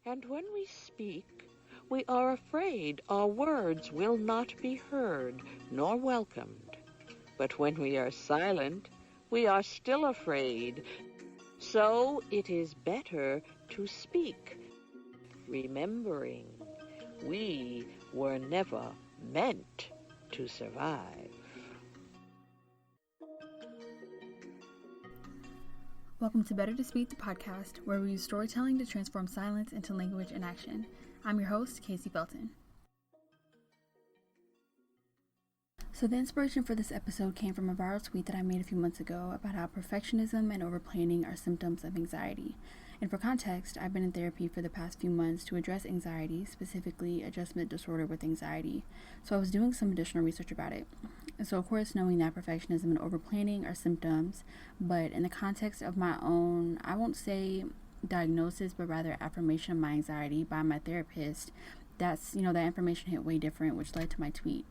And when we speak, we are afraid our words will not be heard nor welcomed. But when we are silent, we are still afraid. So it is better to speak, remembering we were never meant to survive. Welcome to Better to Speak, the podcast, where we use storytelling to transform silence into language and action. I'm your host, Casey Belton. So the inspiration for this episode came from a viral tweet that I made a few months ago about how perfectionism and overplanning are symptoms of anxiety. And for context, I've been in therapy for the past few months to address anxiety, specifically adjustment disorder with anxiety. So I was doing some additional research about it. And so of course, knowing that perfectionism and overplanning are symptoms, but in the context of my own, I won't say diagnosis, but rather affirmation of my anxiety by my therapist, that information hit way different, which led to my tweet.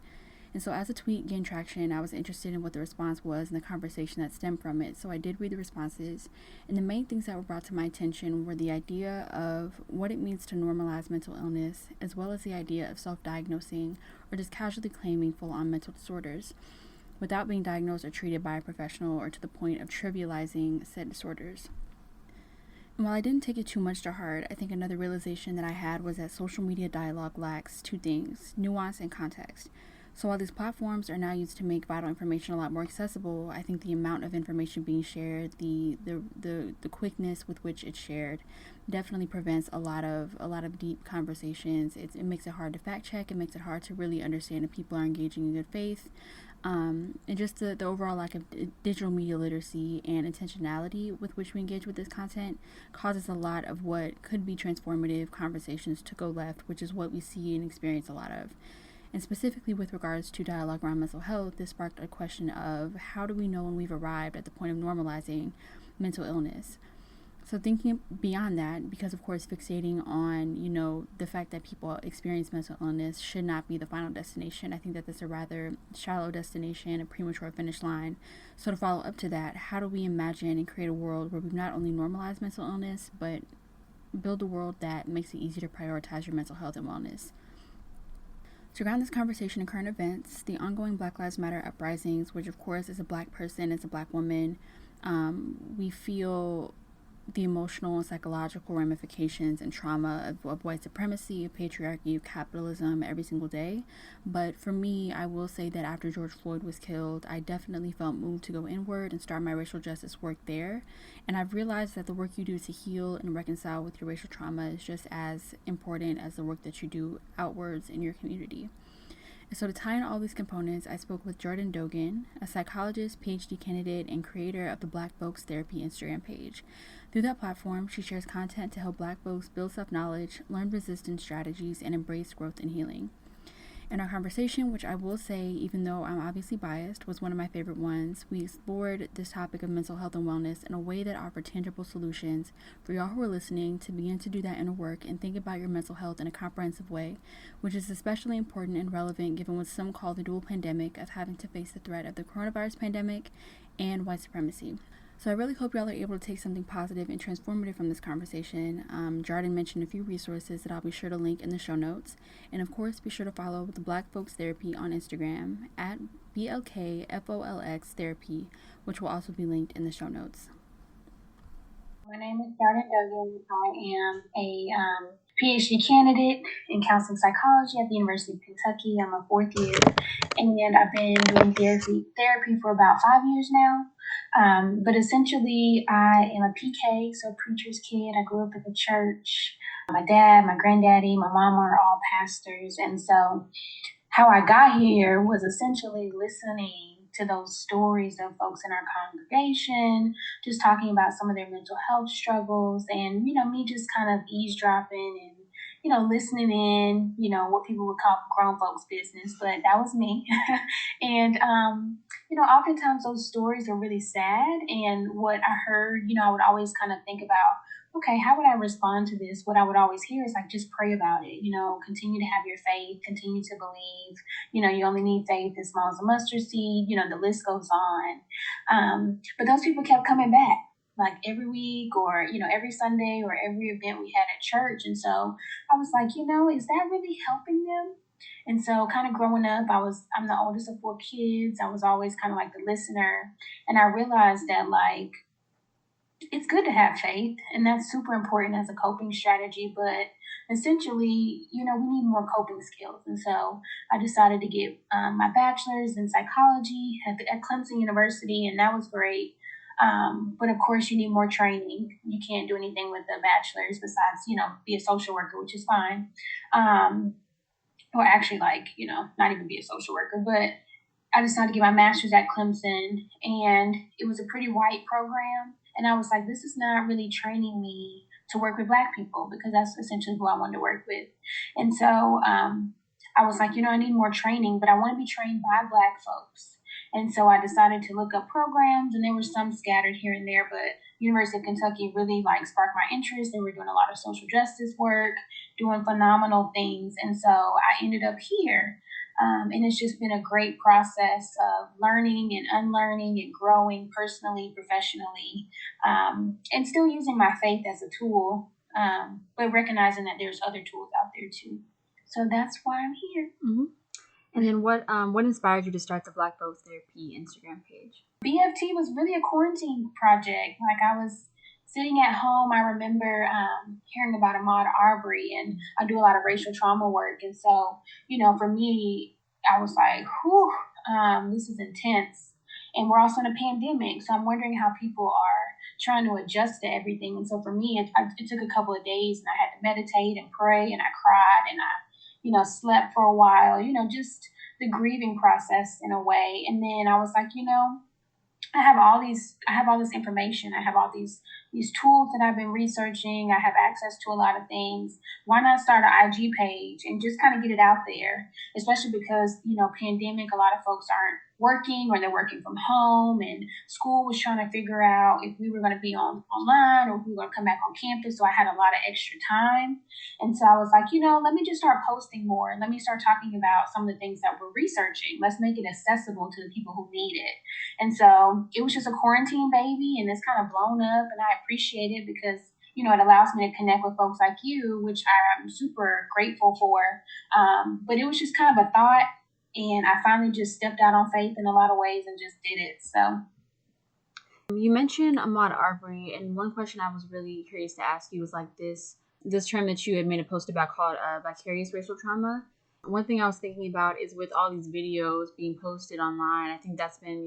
And so as the tweet gained traction, I was interested in what the response was and the conversation that stemmed from it. So I did read the responses. And the main things that were brought to my attention were the idea of what it means to normalize mental illness, as well as the idea of self-diagnosing or just casually claiming full-on mental disorders without being diagnosed or treated by a professional, or to the point of trivializing said disorders. And while I didn't take it too much to heart, I think another realization that I had was that social media dialogue lacks two things: nuance and context. So while these platforms are now used to make vital information a lot more accessible, I think the amount of information being shared, the quickness with which it's shared, definitely prevents a lot of deep conversations. It makes it hard to fact check. It makes it hard to really understand if people are engaging in good faith. And just the overall lack of digital media literacy and intentionality with which we engage with this content causes a lot of what could be transformative conversations to go left, which is what we see and experience a lot of. And specifically with regards to dialogue around mental health, this sparked a question of how do we know when we've arrived at the point of normalizing mental illness? So thinking beyond that, because of course fixating on, the fact that people experience mental illness should not be the final destination. I think that that's a rather shallow destination, a premature finish line. So to follow up to that, how do we imagine and create a world where we've not only normalized mental illness, but build a world that makes it easy to prioritize your mental health and wellness? To ground this conversation in current events, the ongoing Black Lives Matter uprisings, which of course as a Black person, as a Black woman, we feel the emotional and psychological ramifications and trauma of white supremacy, of patriarchy, of capitalism every single day. But for me, I will say that after George Floyd was killed, I definitely felt moved to go inward and start my racial justice work there. And I've realized that the work you do to heal and reconcile with your racial trauma is just as important as the work that you do outwards in your community. And so to tie in all these components, I spoke with Jardin Dogan, a psychologist, PhD candidate, and creator of the Black Folx Therapy Instagram page. Through that platform, she shares content to help Black folks build self-knowledge, learn resistance strategies, and embrace growth and healing. In our conversation, which I will say, even though I'm obviously biased, was one of my favorite ones, we explored this topic of mental health and wellness in a way that offered tangible solutions for y'all who are listening to begin to do that inner work and think about your mental health in a comprehensive way, which is especially important and relevant given what some call the dual pandemic of having to face the threat of the coronavirus pandemic and white supremacy. So I really hope y'all are able to take something positive and transformative from this conversation. Jardin mentioned a few resources that I'll be sure to link in the show notes. And of course, be sure to follow the Black Folx Therapy on Instagram at BLKFOLX Therapy, which will also be linked in the show notes. My name is Jardin Dogan. I am a PhD candidate in counseling psychology at the University of Kentucky. I'm a fourth year, and I've been doing therapy for about 5 years now. But essentially, I am a PK, so preacher's kid. I grew up in the church. My dad, my granddaddy, my mama are all pastors. And so how I got here was essentially listening to those stories of folks in our congregation, just talking about some of their mental health struggles, and, me just kind of eavesdropping and, listening in, what people would call grown folks business, but that was me. And, oftentimes those stories are really sad. And what I heard, I would always kind of think about, okay, how would I respond to this? What I would always hear is like, just pray about it, continue to have your faith, continue to believe, you only need faith as small as a mustard seed, the list goes on. But those people kept coming back. like every week or, every Sunday or every event we had at church. And so I was like, is that really helping them? And so kind of growing up, I'm the oldest of 4 kids. I was always kind of like the listener. And I realized that like it's good to have faith, and that's super important as a coping strategy. But essentially, we need more coping skills. And so I decided to get my bachelor's in psychology at Clemson University, and that was great. But of course, you need more training. You can't do anything with a bachelor's besides, be a social worker, which is fine. Or actually, like, not even be a social worker, but I decided to get my master's at Clemson, and it was a pretty white program. And I was like, this is not really training me to work with Black people, because that's essentially who I wanted to work with. And so I was like, I need more training, but I want to be trained by Black folks. And so I decided to look up programs, and there were some scattered here and there, but University of Kentucky really sparked my interest. They were doing a lot of social justice work, doing phenomenal things. And so I ended up here. And it's just been a great process of learning and unlearning and growing personally, professionally, and still using my faith as a tool, but recognizing that there's other tools out there too. So that's why I'm here. Mm-hmm. And then what inspired you to start the Black Folks Therapy Instagram page? BFT was really a quarantine project. I was sitting at home. I remember hearing about Ahmaud Arbery, and I do a lot of racial trauma work. And so, for me, I was like, whew, this is intense. And we're also in a pandemic. So I'm wondering how people are trying to adjust to everything. And so for me, it took a couple of days, and I had to meditate and pray, and I cried, and I slept for a while, just the grieving process in a way. And then I was like, I have all this information. I have all these tools that I've been researching. I have access to a lot of things. Why not start an IG page and just kind of get it out there? Especially because, pandemic, a lot of folks aren't working, or they're working from home, and school was trying to figure out if we were going to be online or if we were going to come back on campus. So I had a lot of extra time. And so I was like, let me just start posting more. Let me start talking about some of the things that we're researching. Let's make it accessible to the people who need it. And so it was just a quarantine baby, and it's kind of blown up, and I appreciate it because, it allows me to connect with folks like you, which I'm super grateful for. But it was just kind of a thought, and I finally just stepped out on faith in a lot of ways and just did it. So you mentioned Ahmaud Arbery, and one question I was really curious to ask you was this term that you had made a post about called vicarious racial trauma. One thing I was thinking about is with all these videos being posted online, I think that's been,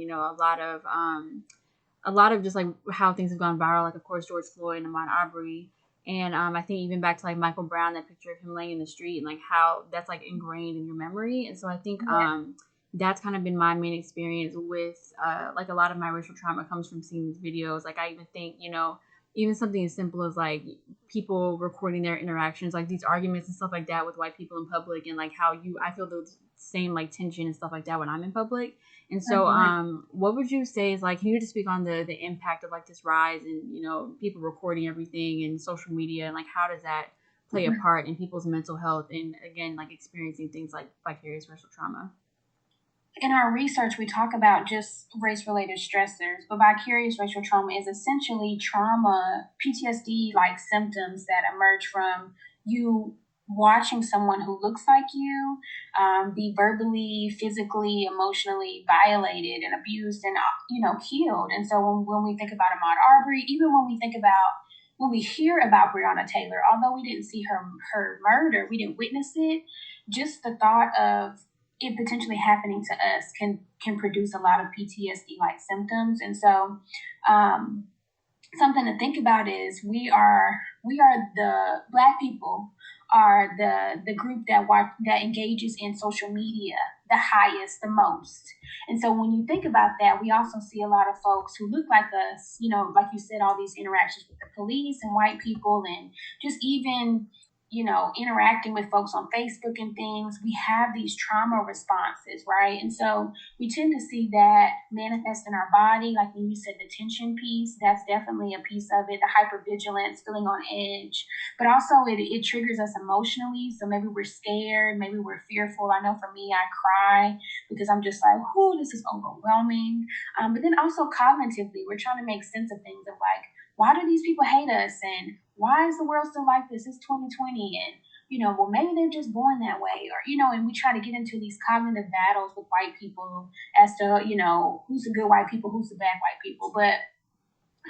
a lot of just how things have gone viral, of course, George Floyd and Ahmaud Arbery. And I think even back to Michael Brown, that picture of him laying in the street, and how that's ingrained in your memory. And so I think that's kind of been my main experience with a lot of my racial trauma comes from seeing these videos. I even think, even something as simple as people recording their interactions, these arguments and stuff like that with white people in public, and how I feel those same tension and stuff like that when I'm in public. And so what would you say is can you just speak on the impact of this rise and people recording everything and social media, and how does that play a part in people's mental health and again experiencing things like vicarious racial trauma? In our research, we talk about just race-related stressors, but vicarious racial trauma is essentially trauma, PTSD-like symptoms that emerge from you watching someone who looks like you be verbally, physically, emotionally violated and abused and, killed. And so when we think about Ahmaud Arbery, even when we hear about Breonna Taylor, although we didn't see her murder, we didn't witness it, just the thought of it potentially happening to us can produce a lot of PTSD-like symptoms. And so something to think about is we are the Black people are the group that engages in social media the highest, the most. And so when you think about that, we also see a lot of folks who look like us, like you said, all these interactions with the police and white people, and just even interacting with folks on Facebook and things, we have these trauma responses, right? And so we tend to see that manifest in our body. Like when you said the tension piece, that's definitely a piece of it, the hypervigilance, feeling on edge. But also it triggers us emotionally. So maybe we're scared, maybe we're fearful. I know for me, I cry because I'm just this is overwhelming. But then also cognitively, we're trying to make sense of things of why do these people hate us? And why is the world still like this? It's 2020. And, well, maybe they're just born that way. Or, and we try to get into these cognitive battles with white people as to, who's the good white people, who's the bad white people. But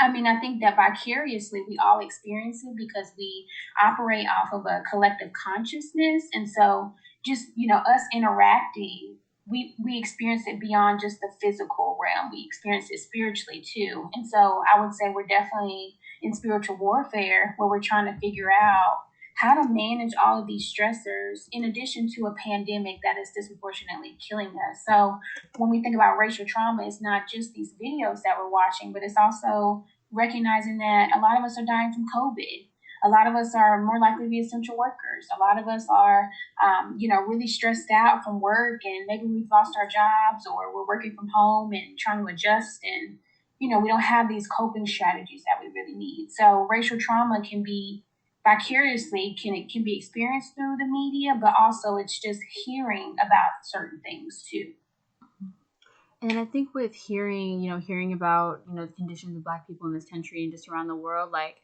I think that vicariously we all experience it because we operate off of a collective consciousness. And so just, us interacting, we experience it beyond just the physical realm. We experience it spiritually too. And so I would say we're definitely in spiritual warfare where we're trying to figure out how to manage all of these stressors in addition to a pandemic that is disproportionately killing us. So when we think about racial trauma, it's not just these videos that we're watching, but it's also recognizing that a lot of us are dying from COVID. A lot of us are more likely to be essential workers. A lot of us are, really stressed out from work, and maybe we've lost our jobs or we're working from home and trying to adjust, and we don't have these coping strategies that we really need. So racial trauma can be vicariously can be experienced through the media, but also it's just hearing about certain things too. And I think with hearing about, the conditions of Black people in this country and just around the world, like,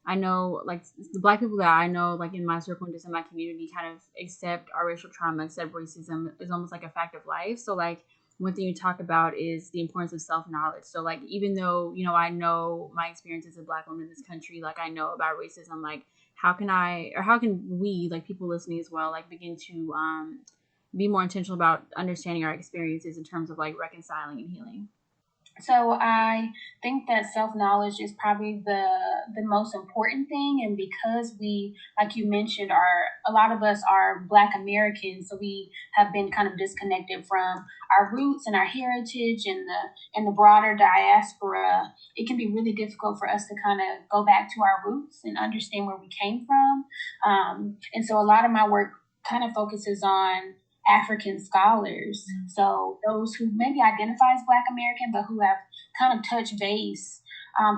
I know, like, the Black people that I know, like, in my circle and just in my community kind of accept our racial trauma, accept racism is almost like a fact of life. So, like, one thing you talk about is the importance of self-knowledge. So, like, even though, I know my experience as a Black woman in this country, like, I know about racism, like, how can we, like, people listening as well, like, begin to be more intentional about understanding our experiences in terms of, like, reconciling and healing? So I think that self-knowledge is probably the most important thing. And because we, like you mentioned, a lot of us are Black Americans, so we have been kind of disconnected from our roots and our heritage and the broader diaspora. It can be really difficult for us to kind of go back to our roots and understand where we came from. And so a lot of my work kind of focuses on African scholars. So those who maybe identify as Black American, but who have kind of touched base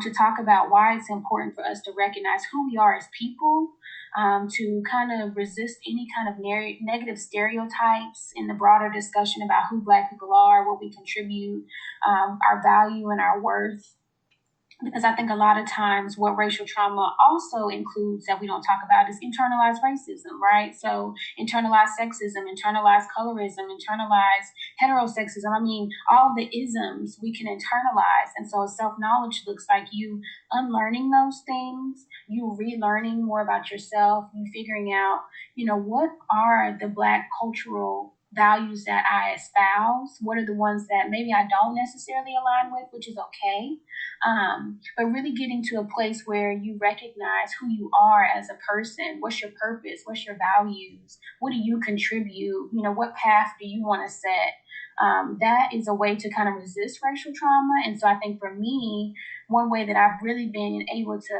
to talk about why it's important for us to recognize who we are as people, to kind of resist any kind of negative stereotypes in the broader discussion about who Black people are, what we contribute, our value and our worth. Because I think a lot of times what racial trauma also includes that we don't talk about is internalized racism, right? So internalized sexism, internalized colorism, internalized heterosexism. All of the isms we can internalize. And so self-knowledge looks like you unlearning those things, you relearning more about yourself, you figuring out, what are the Black cultural values that I espouse? What are the ones that maybe I don't necessarily align with, which is okay. But really getting to a place where you recognize who you are as a person. What's your purpose? What's your values? What do you contribute? What path do you want to set? That is a way to kind of resist racial trauma. And so I think for me, one way that I've really been able to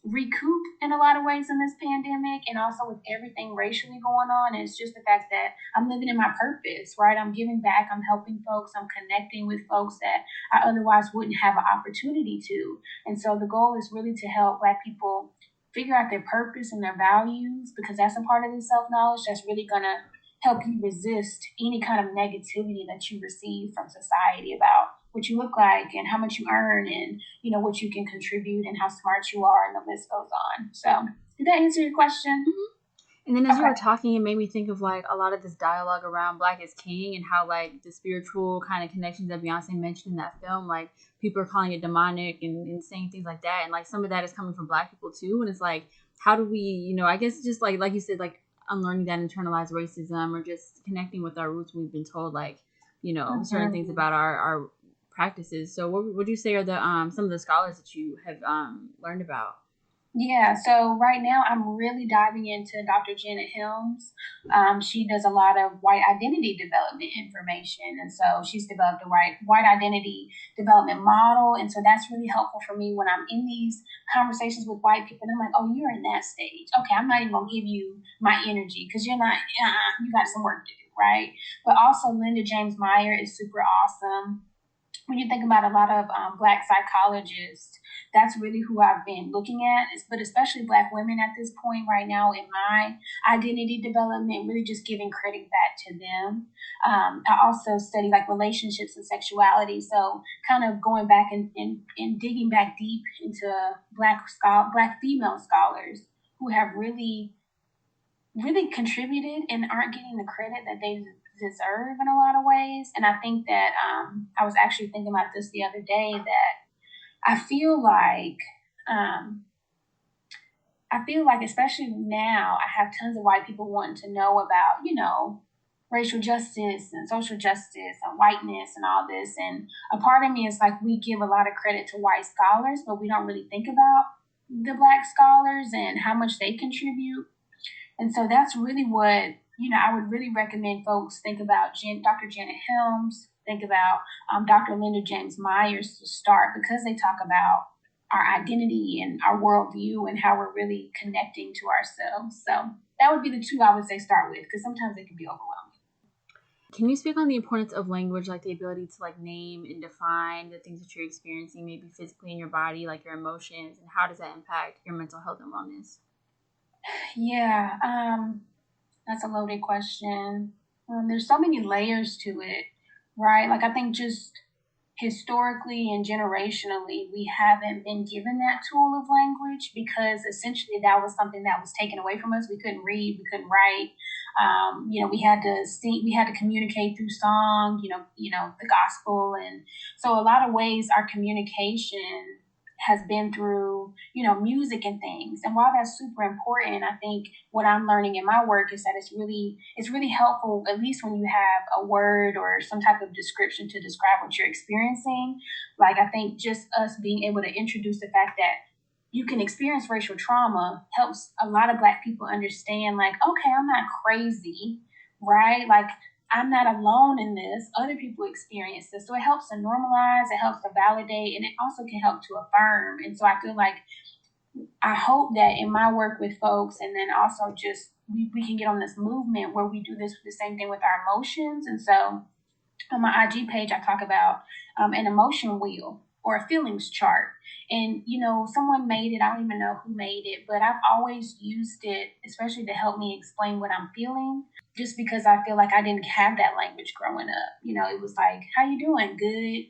recoup in a lot of ways in this pandemic, and also with everything racially going on, is just the fact that I'm living in my purpose, right? I'm giving back, I'm helping folks, I'm connecting with folks that I otherwise wouldn't have an opportunity to. And so the goal is really to help Black people figure out their purpose and their values, because that's a part of the self-knowledge that's really going to help you resist any kind of negativity that you receive from society about what you look like and how much you earn and what you can contribute and how smart you are, and the list goes on. So did that answer your question? Mm-hmm. And then as you were talking, it made me think of like a lot of this dialogue around Black is King and how like the spiritual kind of connections that Beyonce mentioned in that film, like people are calling it demonic and saying things like that, and like some of that is coming from Black people too. And it's like, how do we, I guess just like you said, like unlearning that internalized racism, or just connecting with our roots. We've been told like, certain things about our practices. So what would you say are the some of the scholars that you have learned about? Yeah, so right now I'm really diving into Dr. Janet Helms. She does a lot of white identity development information. And so she's developed the white identity development model. And so that's really helpful for me when I'm in these conversations with white people. And I'm like, oh, you're in that stage. Okay, I'm not even going to give you my energy because you're not, you got some work to do, right? But also Linda James Meyer is super awesome. when you think about a lot of Black psychologists, that's really who I've been looking at, but especially Black women at this point right now in my identity development, really just giving credit back to them. I also study like relationships and sexuality, so kind of going back and digging back deep into Black female scholars who have really contributed and aren't getting the credit that they deserve in a lot of ways. And I think that I was actually thinking about this the other day that I feel like especially now I have tons of white people wanting to know about, racial justice and social justice and whiteness and all this. And a part of me is like, we give a lot of credit to white scholars, but we don't really think about the Black scholars and how much they contribute. And so that's really what, I would really recommend folks think about Dr. Janet Helms, think about Dr. Linda James Myers to start, because they talk about our identity and our worldview and how we're really connecting to ourselves. So that would be the two I would say start with, because sometimes they can be overwhelming. Can you speak on the importance of language, like the ability to like name and define the things that you're experiencing, maybe physically in your body, like your emotions, and how does that impact your mental health and wellness? Yeah, that's a loaded question. There's so many layers to it, right? Like I think just historically and generationally, we haven't been given that tool of language because essentially that was something that was taken away from us. We couldn't read, we couldn't write. We had to sing, we had to communicate through song. The gospel, and so a lot of ways our communication has been through, music and things. And while that's super important, I think what I'm learning in my work is that it's really helpful, at least when you have a word or some type of description to describe what you're experiencing. Like I think just us being able to introduce the fact that you can experience racial trauma helps a lot of Black people understand, like, okay, I'm not crazy, right? Like I'm not alone in this. Other people experience this. So it helps to normalize, it helps to validate, and it also can help to affirm. And so I feel like I hope that in my work with folks, and then also just we can get on this movement where we do this the same thing with our emotions. And so on my IG page, I talk about an emotion wheel or a feelings chart. And, someone made it. I don't even know who made it, but I've always used it, especially to help me explain what I'm feeling, just because I feel like I didn't have that language growing up. It was like, how you doing? Good.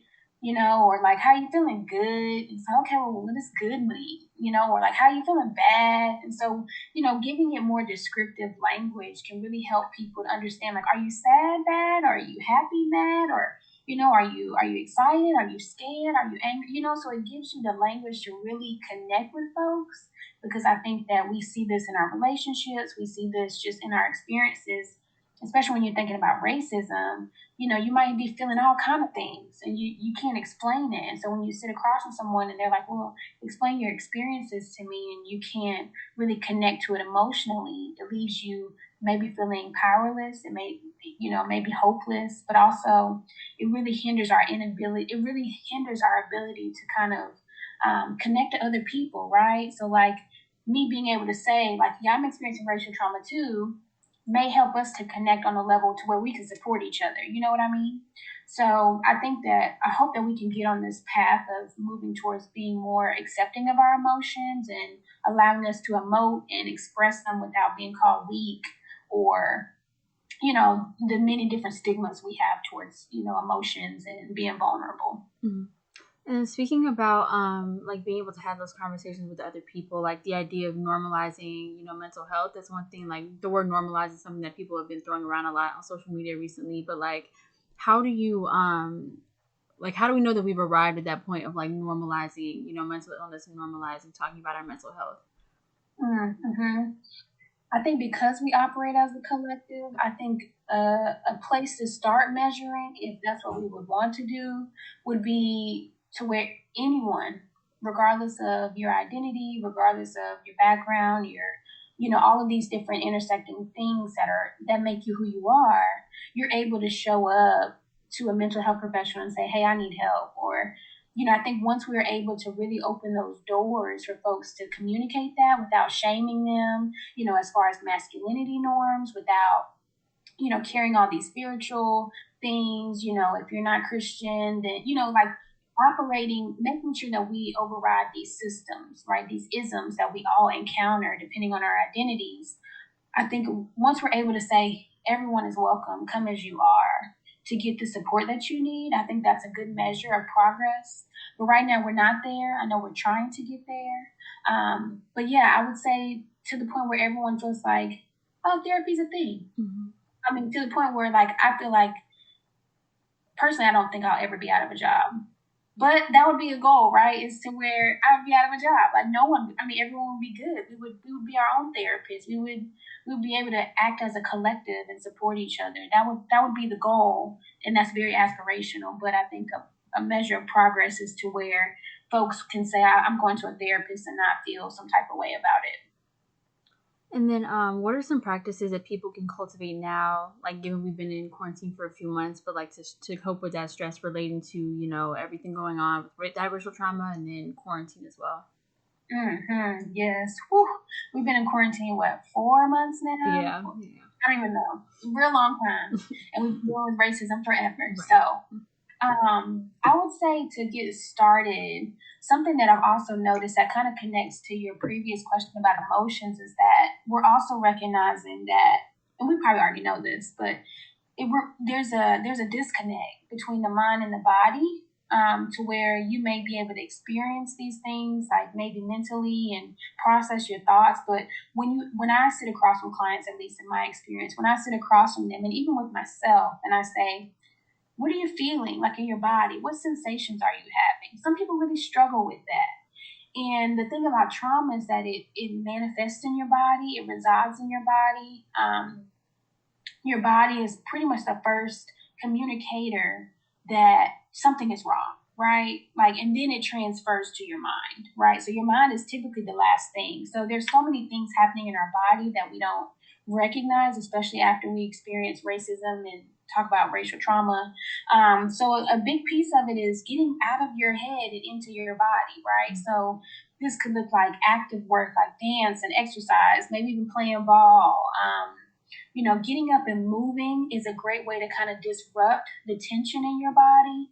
Or like, how you feeling? Good. It's like, okay, well, what does good mean? Or like, how you feeling? Bad. And so, giving it more descriptive language can really help people to understand, like, are you sad bad? Or are you happy mad? Or, are you excited? Are you scared? Are you angry? So it gives you the language to really connect with folks, because I think that we see this in our relationships. We see this just in our experiences, especially when you're thinking about racism. You might be feeling all kind of things and you can't explain it. And so when you sit across from someone and they're like, well, explain your experiences to me, and you can't really connect to it emotionally, it leaves you maybe feeling powerless. It maybe hopeless, but also it really hinders our ability to kind of connect to other people, right? So like me being able to say, like, yeah, I'm experiencing racial trauma too, may help us to connect on a level to where we can support each other. You know what I mean? So I hope that we can get on this path of moving towards being more accepting of our emotions and allowing us to emote and express them without being called weak, or, the many different stigmas we have towards, emotions and being vulnerable. Mm-hmm. And speaking about like being able to have those conversations with other people, like the idea of normalizing, mental health, that's one thing. Like the word normalize is something that people have been throwing around a lot on social media recently. But like, how do you how do we know that we've arrived at that point of like normalizing, mental illness and normalizing talking about our mental health? Mm-hmm. I think because we operate as a collective, I think a place to start measuring, if that's what we would want to do, would be to where anyone, regardless of your identity, regardless of your background, all of these different intersecting things that make you who you are, you're able to show up to a mental health professional and say, hey, I need help. Or, I think once we're able to really open those doors for folks to communicate that without shaming them, as far as masculinity norms, without, carrying all these spiritual things, if you're not Christian, then, like operating, making sure that we override these systems, right? These isms that we all encounter depending on our identities. I think once we're able to say everyone is welcome, come as you are, to get the support that you need, I think that's a good measure of progress. But right now we're not there. I know we're trying to get there. But yeah, I would say to the point where everyone feels like, oh, therapy's a thing. Mm-hmm. I mean, to the point where like I feel like personally, I don't think I'll ever be out of a job. But that would be a goal, right? Is to where I would be out of a job. Like everyone would be good. We would be our own therapists. We would be able to act as a collective and support each other. That would be the goal, and that's very aspirational. But I think a measure of progress is to where folks can say, I'm going to a therapist and not feel some type of way about it. And then what are some practices that people can cultivate now, like given we've been in quarantine for a few months, but like to cope with that stress relating to, everything going on with racial trauma and then quarantine as well? Mm-hmm. Yes. Whew. We've been in quarantine, 4 months now? Yeah. I don't even know. Real long time. And we've been dealing with racism forever. Right. So I would say to get started, something that I've also noticed that kind of connects to your previous question about emotions is that we're also recognizing that, and we probably already know this, but there's a disconnect between the mind and the body, to where you may be able to experience these things like maybe mentally and process your thoughts, but when I sit across from clients, at least in my experience, when I sit across from them and even with myself and I say, what are you feeling like in your body? What sensations are you having? Some people really struggle with that. And the thing about trauma is that it manifests in your body, it resides in your body. Your body is pretty much the first communicator that something is wrong, right? And then it transfers to your mind, right? So your mind is typically the last thing. So there's so many things happening in our body that we don't recognize, especially after we experience racism and talk about racial trauma. So a big piece of it is getting out of your head and into your body, right? So this could look like active work, like dance and exercise, maybe even playing ball. Getting up and moving is a great way to kind of disrupt the tension in your body.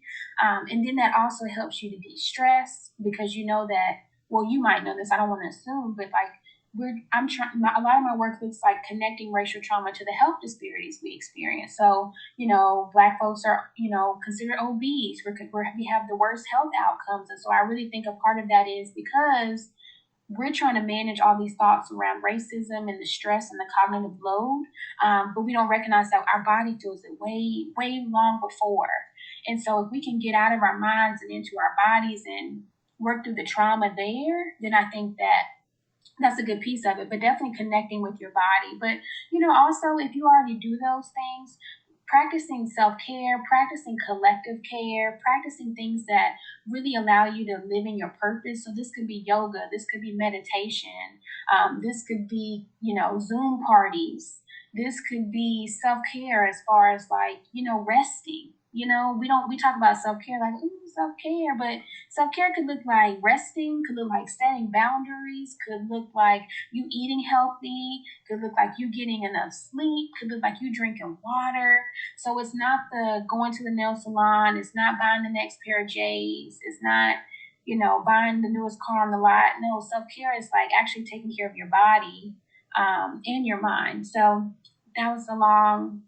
And then that also helps you to de-stress because you know that, well, you might know this, I don't want to assume, but like a lot of my work looks like connecting racial trauma to the health disparities we experience. So, Black folks are, considered obese. We have the worst health outcomes. And so I really think a part of that is because we're trying to manage all these thoughts around racism and the stress and the cognitive load, but we don't recognize that our body feels it way, way long before. And so if we can get out of our minds and into our bodies and work through the trauma there, then I think that's a good piece of it, but definitely connecting with your body. But, also if you already do those things, practicing self-care, practicing collective care, practicing things that really allow you to live in your purpose. So this could be yoga, this could be meditation, this could be, Zoom parties. This could be self-care as far as resting. We talk about self-care like, ooh, self-care, but self-care could look like resting, could look like setting boundaries, could look like you eating healthy, could look like you getting enough sleep, could look like you drinking water. So it's not the going to the nail salon, it's not buying the next pair of J's, it's not, buying the newest car on the lot. No, self-care is like actually taking care of your body, and your mind. So that was a long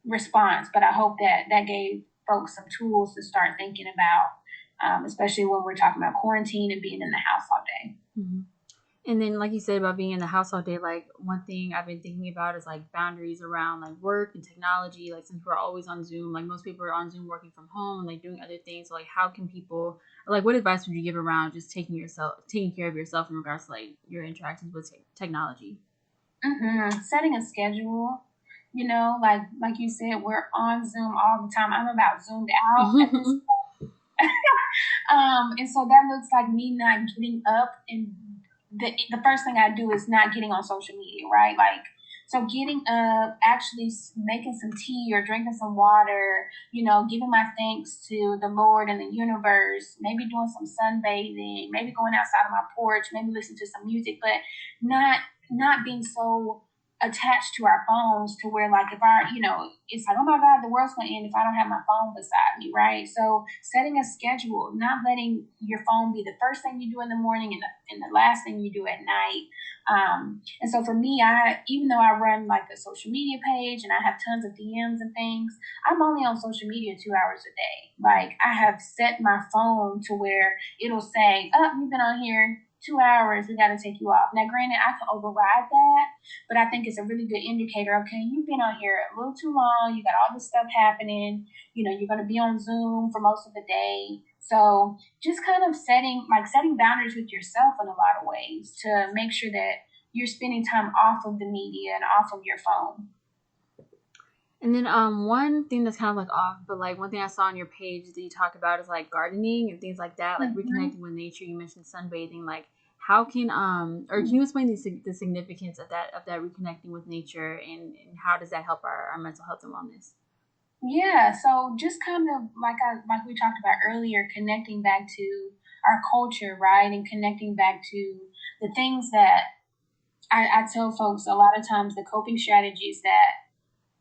response, but I hope that gave folks some tools to start thinking about, especially when we're talking about quarantine and being in the house all day. Mm-hmm. And then, like you said about being in the house all day, like one thing I've been thinking about is like boundaries around like work and technology. Like since we're always on Zoom, like most people are on Zoom working from home and like doing other things. So, like how can people, like what advice would you give around just taking care of yourself in regards to like your interactions with technology? Mm-hmm. Setting a schedule. Like you said, we're on Zoom all the time. I'm about zoomed out at this point. And so that looks like me not getting up, and the first thing I do is not getting on social media, right? So getting up, actually making some tea or drinking some water, giving my thanks to the Lord and the universe, maybe doing some sunbathing, maybe going outside on my porch, maybe listening to some music, but not being so attached to our phones to where like if our it's like, oh my god, the world's gonna end if I don't have my phone beside me, right? So setting a schedule, not letting your phone be the first thing you do in the morning and the last thing you do at night. And so for me, even though I run like a social media page and I have tons of DMs and things, I'm only on social media 2 hours a day. Like I have set my phone to where it'll say, oh, you've been on here 2 hours, we got to take you off. Now, granted, I can override that, but I think it's a really good indicator. Okay, you've been on here a little too long. You got all this stuff happening. You're going to be on Zoom for most of the day. So just kind of setting boundaries with yourself in a lot of ways to make sure that you're spending time off of the media and off of your phone. And then one thing that's kind of like off, but like one thing I saw on your page that you talk about is like gardening and things like that, like reconnecting with nature. You mentioned sunbathing. Like how can or can you explain the significance of that reconnecting with nature and how does that help our mental health and wellness? Yeah, so just kind of like we talked about earlier, connecting back to our culture, right, and connecting back to the things that I tell folks a lot of times, the coping strategies that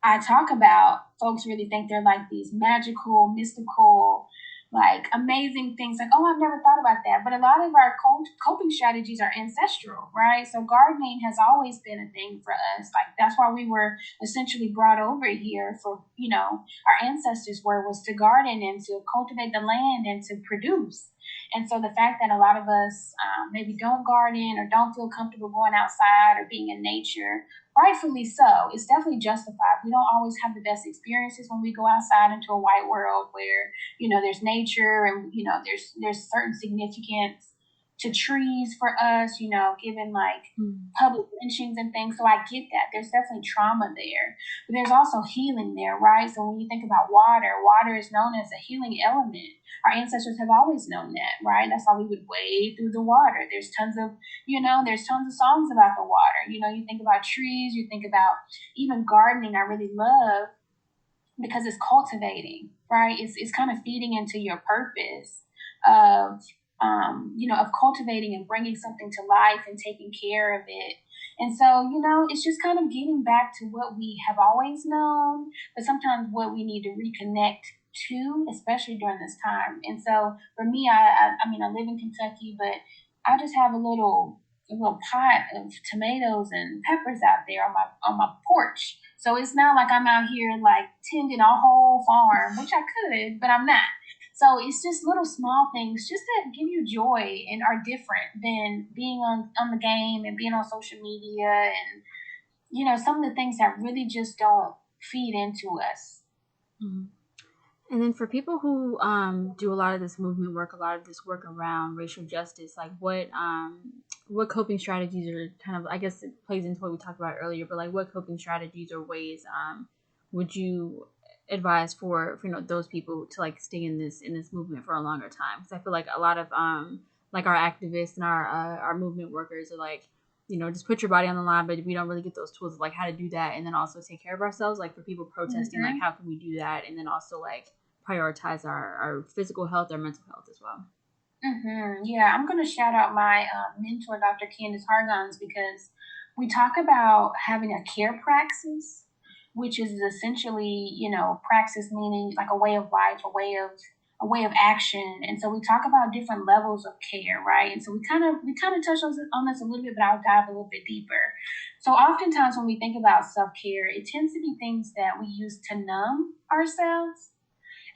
I talk about, folks really think they're like these magical, mystical, like amazing things. Like, oh, I've never thought about that. But a lot of our coping strategies are ancestral, right? So gardening has always been a thing for us. Like that's why we were essentially brought over here for, our ancestors was to garden and to cultivate the land and to produce. And so the fact that a lot of us maybe don't garden or don't feel comfortable going outside or being in nature, rightfully so, it's definitely justified. We don't always have the best experiences when we go outside into a white world where, there's nature and, there's certain significance to trees for us, given like public lynchings and things. So I get that. There's definitely trauma there. But there's also healing there, right? So when you think about water is known as a healing element. Our ancestors have always known that, right? That's why we would wade through the water. There's tons of songs about the water. You think about trees, you think about even gardening. I really love because it's cultivating, right? It's kind of feeding into your purpose of of cultivating and bringing something to life and taking care of it. And so, it's just kind of getting back to what we have always known, but sometimes what we need to reconnect to, especially during this time. And so for me, I mean, I live in Kentucky, but I just have a little pot of tomatoes and peppers out there on my porch. So it's not like I'm out here like tending a whole farm, which I could, but I'm not. So it's just little small things just that give you joy and are different than being on the game and being on social media and some of the things that really just don't feed into us. Mm-hmm. And then for people who do a lot of this movement work, a lot of this work around racial justice, like what coping strategies are kind of, I guess it plays into what we talked about earlier, but like what coping strategies or ways would you advise for those people to like stay in this movement for a longer time? Because I feel like a lot of like our activists and our movement workers are like, just put your body on the line, but we don't really get those tools of like how to do that and then also take care of ourselves. Like for people protesting, like how can we do that? And then also like prioritize our physical health, our mental health as well. Yeah, I'm going to shout out my mentor, Dr. Candace Hargons, because we talk about having a care praxis, which is essentially, praxis meaning like a way of life, a way of action. And so we talk about different levels of care, right? And so we kind of touched on this a little bit, but I'll dive a little bit deeper. So oftentimes when we think about self-care, it tends to be things that we use to numb ourselves.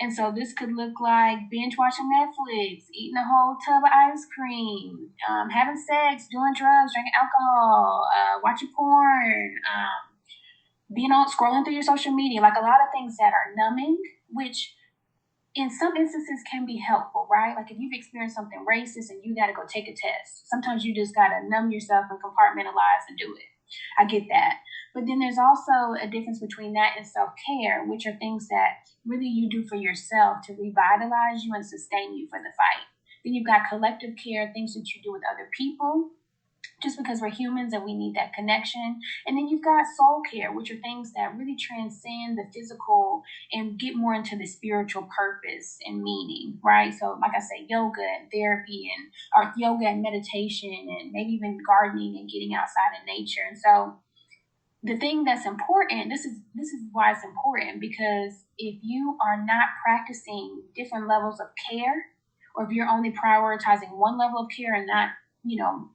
And so this could look like binge watching Netflix, eating a whole tub of ice cream, having sex, doing drugs, drinking alcohol, watching porn, scrolling through your social media, like a lot of things that are numbing, which in some instances can be helpful, right? Like if you've experienced something racist and you got to go take a test, sometimes you just got to numb yourself and compartmentalize and do it. I get that. But then there's also a difference between that and self-care, which are things that really you do for yourself to revitalize you and sustain you for the fight. Then you've got collective care, things that you do with other people, just because we're humans and we need that connection. And then you've got soul care, which are things that really transcend the physical and get more into the spiritual purpose and meaning, right? So like I say, yoga and therapy or yoga and meditation and maybe even gardening and getting outside in nature. And so the thing that's important, this is why it's important, because if you are not practicing different levels of care, or if you're only prioritizing one level of care and not,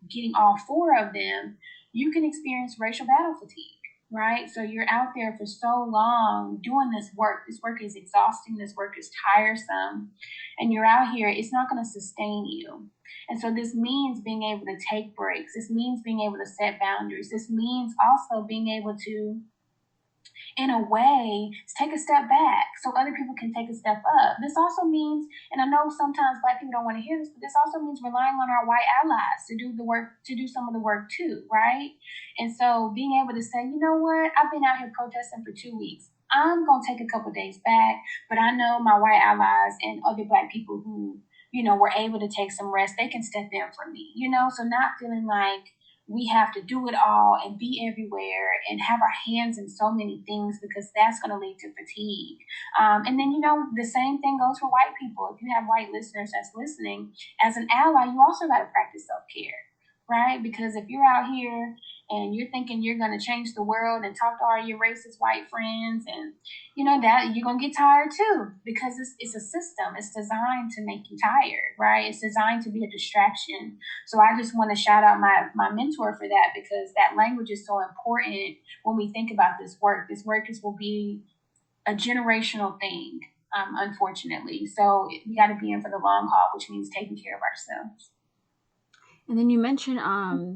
getting all four of them, you can experience racial battle fatigue, right? So you're out there for so long doing this work. This work is exhausting, this work is tiresome, and you're out here, it's not going to sustain you. And so this means being able to take breaks. This means being able to set boundaries. This means also being able to, in a way, take a step back so other people can take a step up. This also means, and I know sometimes Black people don't want to hear this, but this also means relying on our white allies to do the work, to do some of the work too, right? And so being able to say, you know what, I've been out here protesting for 2 weeks. I'm going to take a couple days back, but I know my white allies and other Black people who, were able to take some rest, they can step in for me, so not feeling like we have to do it all and be everywhere and have our hands in so many things, because that's going to lead to fatigue. And then, the same thing goes for white people. If you have white listeners that's listening, as an ally, you also got to practice self-care, right? Because if you're out here and you're thinking you're going to change the world and talk to all your racist white friends, and that you're going to get tired too, because it's a system. It's designed to make you tired, right? It's designed to be a distraction. So I just want to shout out my mentor for that, because that language is so important when we think about this work. This work will be a generational thing, unfortunately. So we got to be in for the long haul, which means taking care of ourselves. And then you mentioned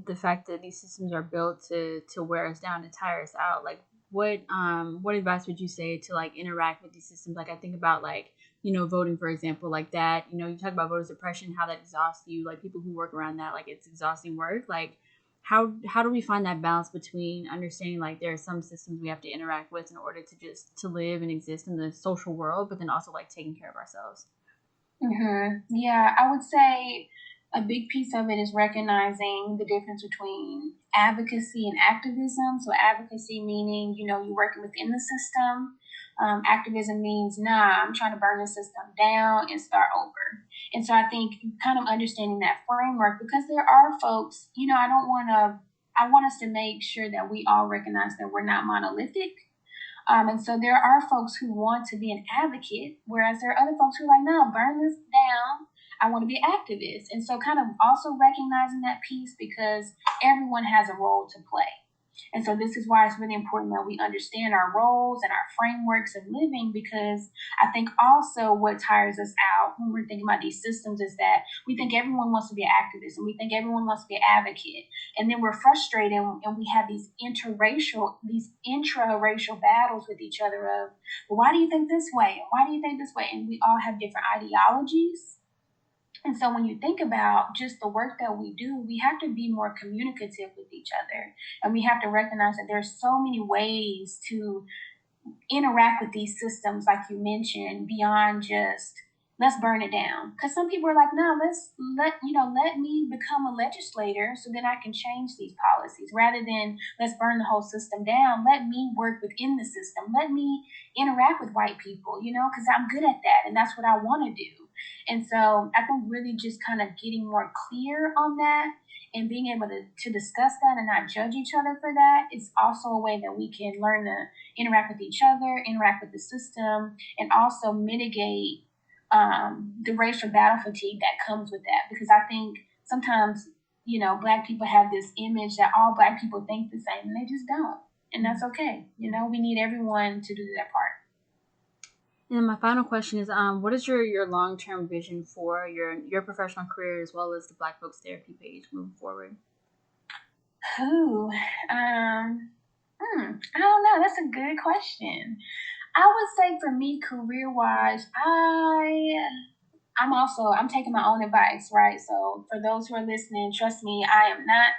the fact that these systems are built to wear us down, to tire us out. Like, what advice would you say to like interact with these systems? Like, I think about like, voting, for example, like that. You talk about voter suppression, how that exhausts you. Like, people who work around that, like, it's exhausting work. Like, how do we find that balance between understanding like there are some systems we have to interact with in order to live and exist in the social world, but then also like taking care of ourselves? Yeah, I would say a big piece of it is recognizing the difference between advocacy and activism. So advocacy meaning, you're working within the system. Activism means, nah, I'm trying to burn the system down and start over. And so I think kind of understanding that framework, because there are folks, I want us to make sure that we all recognize that we're not monolithic. And so there are folks who want to be an advocate, whereas there are other folks who are like, no, burn this down. I want to be an activist. And so kind of also recognizing that piece, because everyone has a role to play. And so this is why it's really important that we understand our roles and our frameworks of living, because I think also what tires us out when we're thinking about these systems is that we think everyone wants to be an activist and we think everyone wants to be an advocate. And then we're frustrated and we have these intra-racial battles with each other of, well, why do you think this way? And why do you think this way? And we all have different ideologies. And so when you think about just the work that we do, we have to be more communicative with each other. And we have to recognize that there's so many ways to interact with these systems, like you mentioned, beyond just let's burn it down. Because some people are like, no, let me become a legislator so then I can change these policies, rather than let's burn the whole system down. Let me work within the system. Let me interact with white people, because I'm good at that and that's what I want to do. And so I think really just kind of getting more clear on that and being able to discuss that and not judge each other for that is also a way that we can learn to interact with each other, interact with the system, and also mitigate the racial battle fatigue that comes with that. Because I think sometimes, Black people have this image that all Black people think the same, and they just don't. And that's okay. We need everyone to do their part. And my final question is, what is your long-term vision for your professional career as well as the Black Folks Therapy page moving forward? I don't know. That's a good question. I would say for me, career-wise, I'm taking my own advice, right? So for those who are listening, trust me, I am not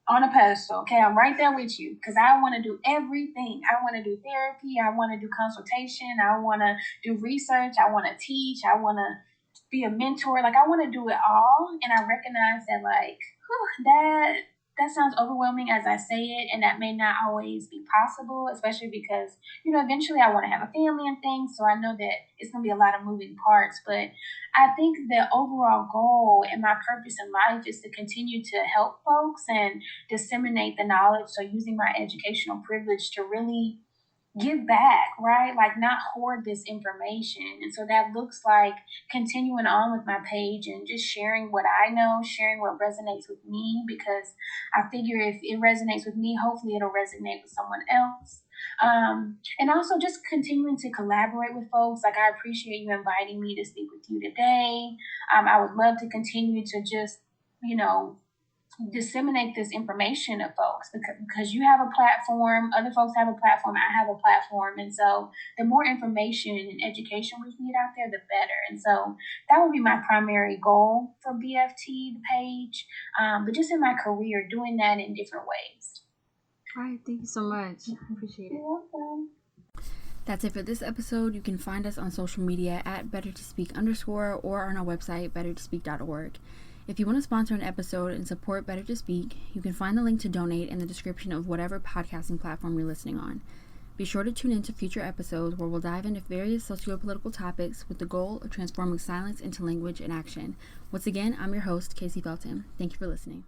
on a pedestal. Okay, I'm right there with you, because I want to do everything. I want to do therapy. I want to do consultation. I want to do research. I want to teach. I want to be a mentor. Like, I want to do it all. And I recognize that, like, that that sounds overwhelming as I say it, and that may not always be possible, especially because, eventually I want to have a family and things, so I know that it's going to be a lot of moving parts. But I think the overall goal and my purpose in life is to continue to help folks and disseminate the knowledge. So using my educational privilege to really give back, right? Like not hoard this information. And so that looks like continuing on with my page and just sharing what I know, sharing what resonates with me, because I figure if it resonates with me, hopefully it'll resonate with someone else. And also just continuing to collaborate with folks. Like I appreciate you inviting me to speak with you today. I would love to continue to just, disseminate this information to folks, because you have a platform, other folks have a platform, I have a platform. And so the more information and education we can get out there, the better. And so that would be my primary goal for BFT, the page, but just in my career, doing that in different ways. All right, thank you so much. I appreciate it. You're welcome. That's it for this episode. You can find us on social media at bettertospeak_ or on our website, bettertospeak.org. If you want to sponsor an episode and support Better to Speak, you can find the link to donate in the description of whatever podcasting platform you're listening on. Be sure to tune in to future episodes where we'll dive into various socio-political topics with the goal of transforming silence into language and action. Once again, I'm your host, Casey Felton. Thank you for listening.